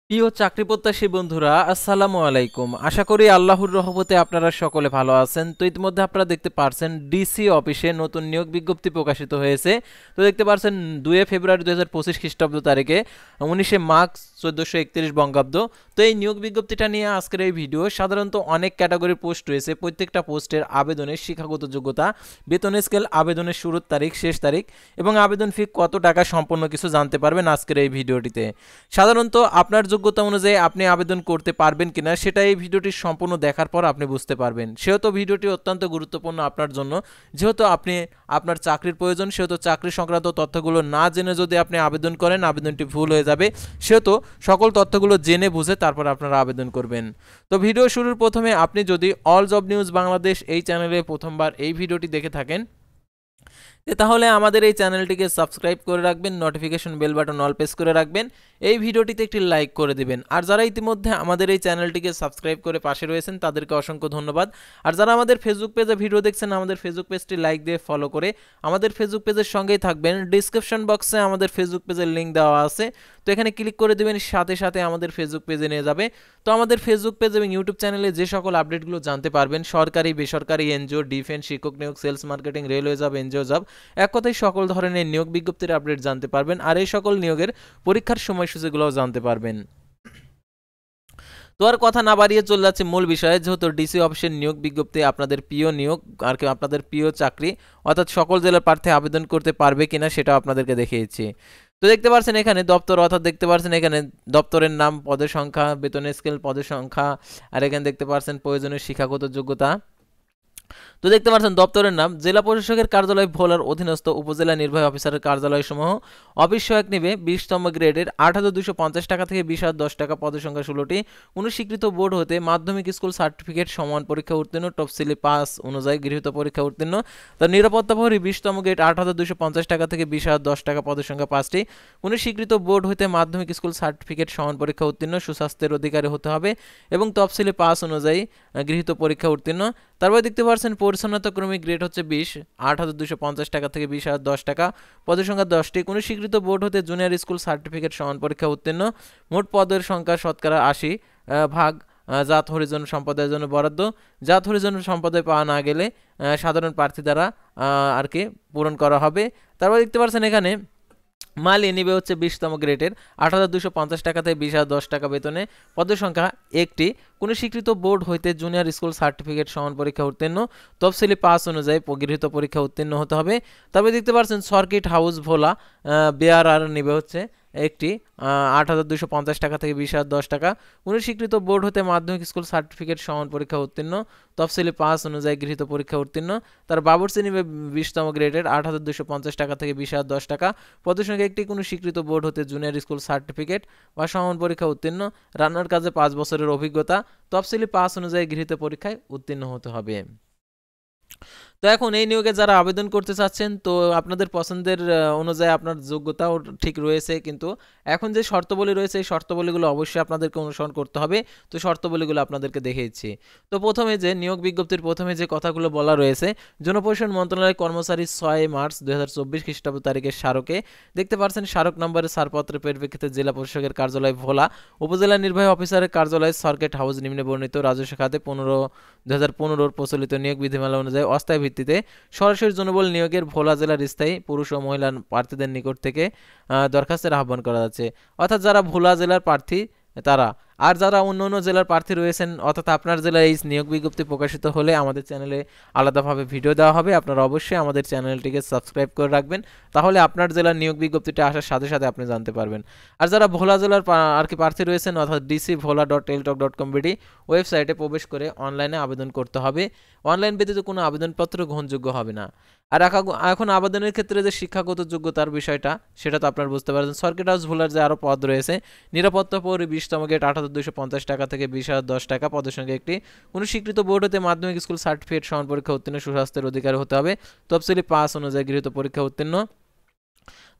প্রিয় চাকরি প্রত্যাশী বন্ধুরা, আসসালামু আলাইকুম। আশা করি আল্লাহর রহমতে আপনারা সকলে ভালো আছেন। তো ইতিমধ্যে আপনারা দেখতে পারছেন ডিসি অফিসে নতুন নিয়োগ বিজ্ঞপ্তি প্রকাশিত হয়েছে। তো দেখতে পারছেন 2 ফেব্রুয়ারি 2025 খ্রিস্টাব্দ তারিখে 19 মার্চ 1431 বঙ্গাব্দ। তো এই নিয়োগ বিজ্ঞপ্তিটা নিয়ে আজকের এই ভিডিও। সাধারণত অনেক ক্যাটাগরির পোস্ট রয়েছে, প্রত্যেকটা পোস্টের আবেদনের শিক্ষাগত যোগ্যতা, বেতন স্কেল, আবেদনের শুরুর তারিখ, শেষ তারিখ এবং আবেদন ফি কত টাকা সম্পূর্ণ কিছু জানতে পারবেন আজকের এই ভিডিওটিতে। সাধারণত আপনার যোগ্যতা অনুযায়ী আপনি আবেদন করতে পারবেন কিনা সেটা এই ভিডিওটি সম্পূর্ণ দেখার পর আপনি বুঝতে পারবেন। সেহেতু ভিডিওটি অত্যন্ত গুরুত্বপূর্ণ আপনার জন্য। যেহেতু আপনার চাকরির প্রয়োজন, সেহেতু চাকরি সংক্রান্ত তথ্যগুলো না জেনে যদি আপনি আবেদন করেন, আবেদনটি ভুল হয়ে যাবে। সেহেতু সকল তথ্যগুলো জেনে বুঝে তারপর আপনারা আবেদন করবেন। তো ভিডিও শুরুর প্রথমে আপনি যদি অল জব নিউজ বাংলাদেশ এই চ্যানেলে প্রথমবার এই ভিডিওটি দেখে থাকেন, তাহলে আমাদের এই চ্যানেলটিকে সাবস্ক্রাইব করে রাখবেন, notification bell button all press করে রাখবেন, এই ভিডিওটিতে একটি লাইক করে দিবেন। আর যারা ইতিমধ্যে আমাদের এই চ্যানেলটিকে সাবস্ক্রাইব করে পাশে রয়েছেন তাদেরকে অসংখ্য ধন্যবাদ। আর যারা আমাদের ফেসবুক পেজে ভিডিও দেখছেন, আমাদের ফেসবুক পেজটি লাইক দিয়ে ফলো করে আমাদের ফেসবুক পেজের সঙ্গেই থাকবেন। ডিসক্রিপশন বক্সে আমাদের ফেসবুক পেজের লিঙ্ক দেওয়া আছে, তো এখানে ক্লিক করে দেবেন, সাথে সাথে আমাদের ফেসবুক পেজে নিয়ে যাবে। তো আমাদের ফেসবুক পেজ এবং ইউটিউব চ্যানেলে যে সকল আপডেটগুলো জানতে পারবেন, সরকারি, বেসরকারি, এনজিও, ডিফেন্স, শিক্ষক নিয়োগ, sales marketing, railway job, NGO job, এক কথায় সকল ধরনের নিয়োগ বিজ্ঞপ্তির আপডেট জানতে পারবেন। আর এই সকল নিয়োগের পরীক্ষার সময়সূচিগুলোও জানতে পারবেন। তো আর কথা না বাড়িয়ে চলে যাচ্ছে মূল বিষয়ে। যেহেতু ডিসি অফিসের নিয়োগ বিজ্ঞপ্তি আপনাদের প্রিয় নিয়োগ, আর কি আপনাদের প্রিয় চাকরি, অর্থাৎ সকল জেলার প্রার্থী আবেদন করতে পারবে কিনা সেটা আপনাদেরকে দেখিয়েছি। তো দেখতে পাচ্ছেন এখানে দপ্তর, অর্থাৎ দেখতে পাচ্ছেন এখানে দপ্তরের নাম, পদের সংখ্যা, বেতন স্কেল, পদের সংখ্যা, আর এখানে দেখতে পাচ্ছেন প্রয়োজনীয় শিক্ষাগত যোগ্যতা। তো দেখতে পাচ্ছেন দপ্তরের নাম জেলা প্রশাসকের কার্যালয় ভোলার অধীনস্থ উপজেলা নির্বাহী অফিসারের কার্যালয়সমূহ। অফিস সহায়ক নিবে 20তম গ্রেডের 8,250 টাকা থেকে 20,010 টাকা, পদের সংখ্যা 16টি। কোনো স্বীকৃত বোর্ড হতে মাধ্যমিক স্কুল সার্টিফিকেট, সমান পরীক্ষা উত্তীর্ণ, তফসিলি পাস অনুযায়ী গৃহীত পরীক্ষা উত্তীর্ণ। তার নিরাপত্তা প্রহরী 20তম গ্রেড 8,250 টাকা থেকে 20,010 টাকা, পদের সংখ্যা 5টি। কোনো স্বীকৃত বোর্ড হতে মাধ্যমিক স্কুল সার্টিফিকেট, সমান পরীক্ষা উত্তীর্ণ, সুস্বাস্থ্যের অধিকারী হতে হবে এবং তফসিলি পাস অনুযায়ী গৃহীত পরীক্ষা উত্তীর্ণ। তারপরে দেখতে পাচ্ছেন পরিচ্ছন্নতা ক্রমিক গ্রেড হচ্ছে 20, 8,250 টাকা থেকে 20,010 টাকা, পদের সংখ্যা 10টি। কোনো স্বীকৃত বোর্ড হতে জুনিয়র স্কুল সার্টিফিকেট, সমান পরীক্ষা উত্তীর্ণ। মোট পদের সংখ্যা শতকরা 80 ভাগ জাত হরিজন সম্প্রদায়ের জন্য বরাদ্দ। জাত হরিজন সম্প্রদায় পাওয়া না গেলে সাধারণ প্রার্থী দ্বারা আর কি পূরণ করা হবে। তারপর দেখতে পাচ্ছেন এখানে মালিয়ে নিবে হচ্ছে 20তম গ্রেডের 8,250 টাকা থেকে 20,010 টাকা বেতনে, পদের সংখ্যা 1টি। কোনো স্বীকৃত বোর্ড হইতে জুনিয়র স্কুল সার্টিফিকেট, সমান পরীক্ষা উত্তীর্ণ, তফসিলি পাস অনুযায়ী গৃহীত পরীক্ষা উত্তীর্ণ হতে হবে। তবে দেখতে পাচ্ছেন সার্কিট হাউস ভোলা বেয়ার নিবে হচ্ছে একটি 8,250 টাকা থেকে 20,010 টাকা। কোনো স্বীকৃত বোর্ড হতে মাধ্যমিক স্কুল সার্টিফিকেট, সমান পরীক্ষা উত্তীর্ণ, তফসিলি পাস অনুযায়ী গৃহীত পরীক্ষা উত্তীর্ণ। তার বাবুর্চি নিবে 20তম গ্রেডের 8,250 টাকা থেকে 20,010 টাকা, পদের সংখ্যা একটি। কোনো স্বীকৃত বোর্ড হতে জুনিয়র স্কুল সার্টিফিকেট বা সমান পরীক্ষা উত্তীর্ণ, রান্নার কাজে 5 বছরের অভিজ্ঞতা, তফসিলি পাস অনুযায়ী গৃহীত পরীক্ষায় উত্তীর্ণ হতে হবে। তো এখন এই নিয়োগে যারা আবেদন করতে চাচ্ছেন, তো আপনাদের পছন্দের অনুযায়ী আপনার যোগ্যতাও ঠিক রয়েছে, কিন্তু এখন যে শর্তাবলী রয়েছে এই শর্তাবলীগুলো অবশ্যই আপনাদেরকে অনুসরণ করতে হবে। তো শর্তাবলীগুলো আপনাদেরকে দেখিয়েছি। তো প্রথমে যে নিয়োগ বিজ্ঞপ্তির প্রথমে যে কথাগুলো বলা রয়েছে, জনপ্রশাসন মন্ত্রণালয়ের কর্মচারী 6 মার্চ 2024 খ্রিস্টাব্দ তারিখের স্মারকে দেখতে পাচ্ছেন স্মারক নম্বরের ছাড়পত্রের পরিপ্রেক্ষিতে জেলা প্রশাসকের কার্যালয় ভোলা, উপজেলা নির্বাহী অফিসারের কার্যালয় সার্কিট হাউস নিম্নে বর্ণিত রাজস্ব খাতে 2015 প্রচলিত নিয়োগ বিধিমালা অনুযায়ী অস্থায়ী ভিত্তিতে সরাসরি জনবল নিয়োগের ভোলা জেলার স্থায়ী পুরুষ ও মহিলা প্রার্থীদের নিকট থেকে দরখাস্তের আহ্বান করা যাচ্ছে। অর্থাৎ যারা ভোলা জেলার প্রার্থী তারা, আর যারা অন্য অন্য জেলার প্রার্থী রয়েছেন, অর্থাৎ আপনার জেলায় এই নিয়োগ বিজ্ঞপ্তি প্রকাশিত হলে আমাদের চ্যানেলে আলাদাভাবে ভিডিও দেওয়া হবে। আপনারা অবশ্যই আমাদের চ্যানেলটিকে সাবস্ক্রাইব করে রাখবেন, তাহলে আপনার জেলার নিয়োগ বিজ্ঞপ্তিটা আসার সাথে সাথে আপনি জানতে পারবেন। আর যারা ভোলা জেলার আর কি প্রার্থী রয়েছেন, অর্থাৎ dcbhola.টেলিটক.com.bd ওয়েবসাইটে প্রবেশ করে অনলাইনে আবেদন করতে হবে। অনলাইন ব্যতীত কোনো আবেদনপত্র গ্রহণযোগ্য হবে না। আর এখন আবেদনের ক্ষেত্রে যে শিক্ষাগত যোগ্যতার বিষয়টা, সেটা তো আপনারা বুঝতে পারছেন। সার্কিট হাউস ভোলার যে আরও পদ রয়েছে, নিরাপত্তা প্রহরী 20তম গ্রেড 8,250 টাকা থেকে 20,010 টাকা, পদের সংখ্যা একটি। কোনো স্বীকৃত বোর্ড হতে মাধ্যমিক স্কুল সার্টিফিকেট, সমান পরীক্ষা উত্তীর্ণ, সুস্বাস্থ্যের অধিকারী হতে হবে, তফসিলি পাস অনুযায়ী গৃহীত পরীক্ষা উত্তীর্ণ।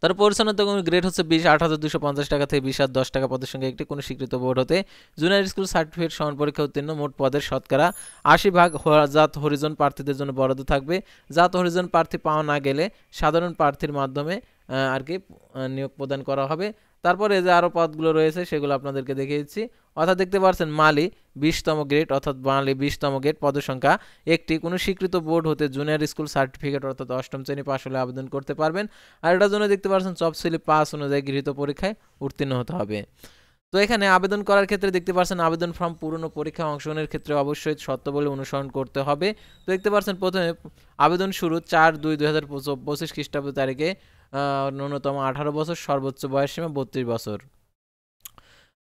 তার পরিচ্ছন্নতা গ্রেড হচ্ছে 8,250 টাকা থেকে 20,010 টাকা, পদের সংখ্যা একটি। কোনো স্বীকৃত বোর্ড হতে জুনিয়র স্কুল সার্টিফিকেট, সমান পরীক্ষা উত্তীর্ণ। মোট পদের শতকরা 80 ভাগ জাত হরিজন প্রার্থীদের জন্য বরাদ্দ থাকবে। জাত হরিজন প্রার্থী পাওয়া না গেলে সাধারণ প্রার্থীর মাধ্যমে আর কি নিয়োগ প্রদান করা হবে। তারপরে যে আরও পদগুলো রয়েছে সেগুলো আপনাদেরকে দেখিয়ে দিচ্ছি। অর্থাৎ দেখতে পাচ্ছেন মালি 20তম গ্রেড, অর্থাৎ মালি 20তম গ্রেড, পদসংখ্যা একটি, কোনো স্বীকৃত বোর্ড হতে জুনিয়র স্কুল সার্টিফিকেট অর্থাৎ 8ম শ্রেণী পাশ হলে আবেদন করতে পারবেন। আর এটার জন্য দেখতে পাচ্ছেন জব স্লিপ পাস অনুযায়ী গৃহীত পরীক্ষায় উত্তীর্ণ হতে হবে। তো এখানে আবেদন করার ক্ষেত্রে দেখতে পাচ্ছেন আবেদন ফর্ম পূরণ ও পরীক্ষায় অংশগ্রহণের ক্ষেত্রে অবশ্যই শর্তাবলী অনুসরণ করতে হবে। তো দেখতে পাচ্ছেন প্রথমে আবেদন শুরু 4/2/2025 খ্রিস্টাব্দ তারিখে, ন্যূনতম 18 বছর, সর্বোচ্চ বয়সসীমা 32 বছর।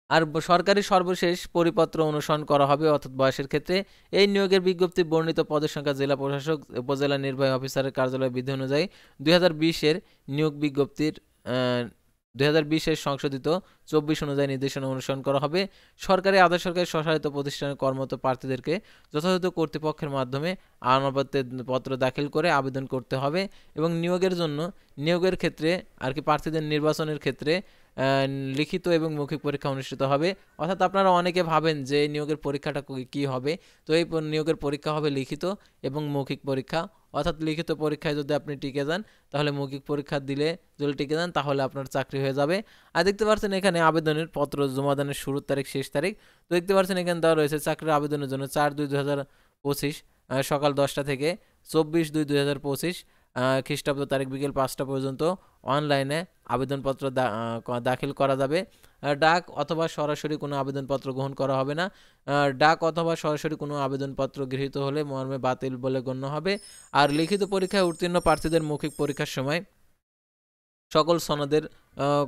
আর সরকারি সর্বশেষ পরিপত্র অনুসরণ করা হবে অর্থাৎ বয়সের ক্ষেত্রে। এই নিয়োগের বিজ্ঞপ্তি বর্ণিত পদের সংখ্যা জেলা প্রশাসক, উপজেলা নির্বাহী অফিসারের কার্যালয় বিধি অনুযায়ী 2020-এর নিয়োগ বিজ্ঞপ্তির 2020-এর সংশোধিত 24 অনুযায়ী নির্দেশনা অনুসরণ করা হবে। সরকারি আধা সরকারি স্বশাসিত প্রতিষ্ঠানে কর্মরত প্রার্থীদেরকে যথাযথ কর্তৃপক্ষের মাধ্যমে আবেদনপত্র দাখিল করে আবেদন করতে হবে। এবং নিয়োগের ক্ষেত্রে আর কি প্রার্থীদের নির্বাচনের ক্ষেত্রে লিখিত এবং মৌখিক পরীক্ষা অনুষ্ঠিত হবে। অর্থাৎ আপনারা অনেকে ভাবেন যে এই নিয়োগের পরীক্ষাটা কী হবে, তো এই নিয়োগের পরীক্ষা হবে লিখিত এবং মৌখিক পরীক্ষা। অর্থাৎ লিখিত পরীক্ষায় যদি আপনি টিকে যান তাহলে মৌখিক পরীক্ষা দিলে যদি টিকে যান তাহলে আপনার চাকরি হয়ে যাবে। আর দেখতে পাচ্ছেন এখানে আবেদনের পত্র জমাদানের শুরুর তারিখ শেষ তারিখ। তো দেখতে পাচ্ছেন এখানে দেওয়া রয়েছে চাকরির আবেদনের জন্য 4/2/2025 সকাল 10টা থেকে 24/2/2025 খ্রিস্টাব্দ তারিখ বিকেল 5টা পর্যন্ত অনলাইনে আবেদনপত্র দাখিল করা যাবে। ডাক অথবা সরাসরি কোনো আবেদনপত্র গ্রহণ করা হবে না। ডাক অথবা সরাসরি কোনো আবেদনপত্র গৃহীত হলে মর্মে বাতিল বলে গণ্য হবে। আর লিখিত পরীক্ষায় উত্তীর্ণ প্রার্থীদের মৌখিক পরীক্ষার সময় সকল সনদের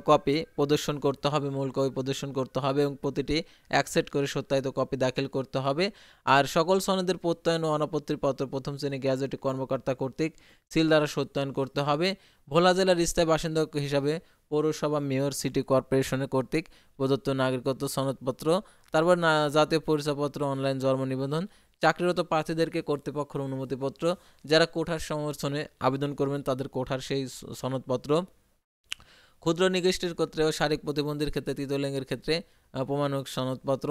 কপি প্রদর্শন করতে হবে, মূল কপি প্রদর্শন করতে হবে এবং প্রতিটি এক সেট করে সত্যায়িত কপি দাখিল করতে হবে। আর সকল সনদের প্রত্যয়ন ও অনাপত্তির পত্র প্রথম শ্রেণী গ্যাজেটেড কর্মকর্তা কর্তৃক সিল দ্বারা সত্যায়ন করতে হবে। ভোলা জেলার স্থায়ী বাসিন্দা হিসাবে পৌরসভা, মেয়র, সিটি কর্পোরেশনের কর্তৃক প্রদত্ত নাগরিকত্ব সনদপত্র, তারপর জাতীয় পরিচয়পত্র, অনলাইন জন্ম নিবন্ধন, চাকরিরত প্রার্থীদেরকে কর্তৃপক্ষের অনুমতিপত্র, যারা কোঠার সমর্থনে আবেদন করবেন তাদের কোঠার সেই সনদপত্র, ক্ষুদ্র নিগোষ্ঠীর ক্ষেত্রে ও শারীরিক প্রতিবন্ধীর ক্ষেত্রে, তৃতীয় লিঙ্গের ক্ষেত্রে প্রমাণক সনদপত্র।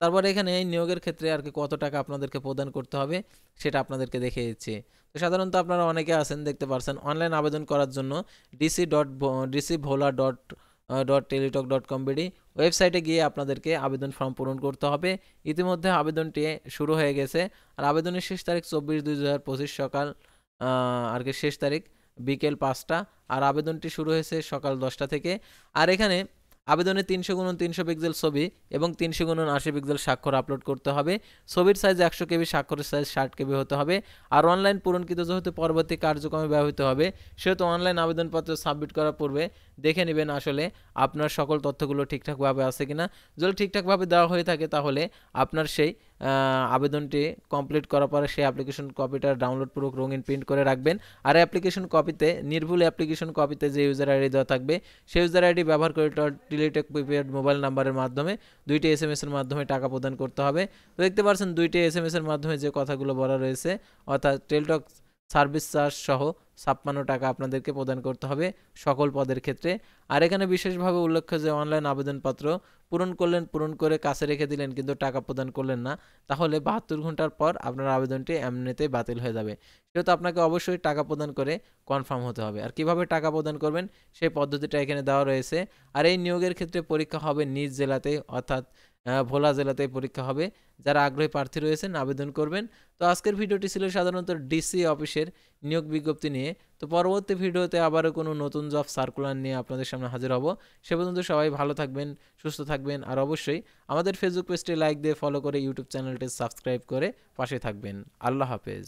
তারপরে এখানে এই নিয়োগের ক্ষেত্রে আর কি কত টাকা আপনাদেরকে প্রদান করতে হবে সেটা আপনাদেরকে দেখিয়ে দিচ্ছি। তো সাধারণত আপনারা অনেকে আছেন দেখতে পারছেন অনলাইন আবেদন করার জন্য dc.vola.teletalk.com.bd ওয়েবসাইটে গিয়ে আপনাদেরকে আবেদন ফর্ম পূরণ করতে হবে। ইতিমধ্যে আবেদনটি শুরু হয়ে গেছে। আর আবেদনের শেষ তারিখ 24/2/2025 সকাল আর কি শেষ তারিখ বিকেল 5টা। আর আবেদনটি শুরু হয়েছে সকাল 10টা থেকে। আর এখানে আবেদনে 300x300 পিক্সেল ছবি এবং 300x80 পিক্সেল স্বাক্ষর আপলোড করতে হবে। ছবির সাইজ 100 কেবি, স্বাক্ষরের সাইজ 60 কেবি হতে হবে। আর অনলাইন পূরণকৃত যেহেতু পরবর্তী কার্যক্রমে ব্যবহৃত হবে সেহেতু অনলাইন আবেদনপত্র সাবমিট করার পূর্বে দেখে নেবেন আসলে আপনার সকল তথ্যগুলো ঠিকঠাকভাবে আছে কিনা। যদি ঠিকঠাকভাবে দেওয়া হয়ে থাকে তাহলে আপনার সেই আবেদনটি কমপ্লিট করার পরে সেই অ্যাপ্লিকেশন কপিটা ডাউনলোড পূর্বক রঙিন প্রিন্ট করে রাখবেন। আর অ্যাপ্লিকেশন কপিতে নির্ভুল অ্যাপ্লিকেশন কপিতে যে ইউজার আইডি দেওয়া থাকবে সেই ইউজার আইডি ব্যবহার করে টেলিটক প্রিপেড মোবাইল নাম্বারের মাধ্যমে 2টি SMS এর মাধ্যমে টাকা প্রদান করতে হবে। তো দেখতে পাচ্ছেন 2টি SMS এর মাধ্যমে যে কথাগুলো বলা রয়েছে অর্থাৎ টেলিটক সার্ভিস চার্জ সহ 56 টাকা আপনাদেরকে প্রদান করতে হবে সকল পদের ক্ষেত্রে। আর এখানে বিশেষভাবে উল্লেখ্য যে অনলাইন আবেদনপত্র পূরণ করে কাছে রেখে দিলেন কিন্তু টাকা প্রদান করলেন না, তাহলে 72 ঘন্টার পর আপনার আবেদনটি এমনিতেই বাতিল হয়ে যাবে। সেহেতু আপনাকে অবশ্যই টাকা প্রদান করে কনফার্ম হতে হবে। আর কিভাবে টাকা প্রদান করবেন সেই পদ্ধতিটা এখানে দেওয়া রয়েছে। আর এই নিয়োগের ক্ষেত্রে পরীক্ষা হবে নিজ জেলাতেই, অর্থাৎ ভোলা জেলাতেই পরীক্ষা হবে। যারা আগ্রহী প্রার্থী রয়েছেন আবেদন করবেন। তো আজকের ভিডিওটি ছিল সাধারণত ডিসি অফিসের নিয়োগ বিজ্ঞপ্তি নিয়ে। তো পরবর্তী ভিডিওতে আবারও কোনো নতুন জব সার্কুলার নিয়ে আপনাদের সামনে হাজির হব। সে পর্যন্ত সবাই ভালো থাকবেন, সুস্থ থাকবেন। আর অবশ্যই আমাদের ফেসবুক পেজটি লাইক দিয়ে ফলো করে ইউটিউব চ্যানেলটি সাবস্ক্রাইব করে পাশে থাকবেন। আল্লাহ হাফেজ।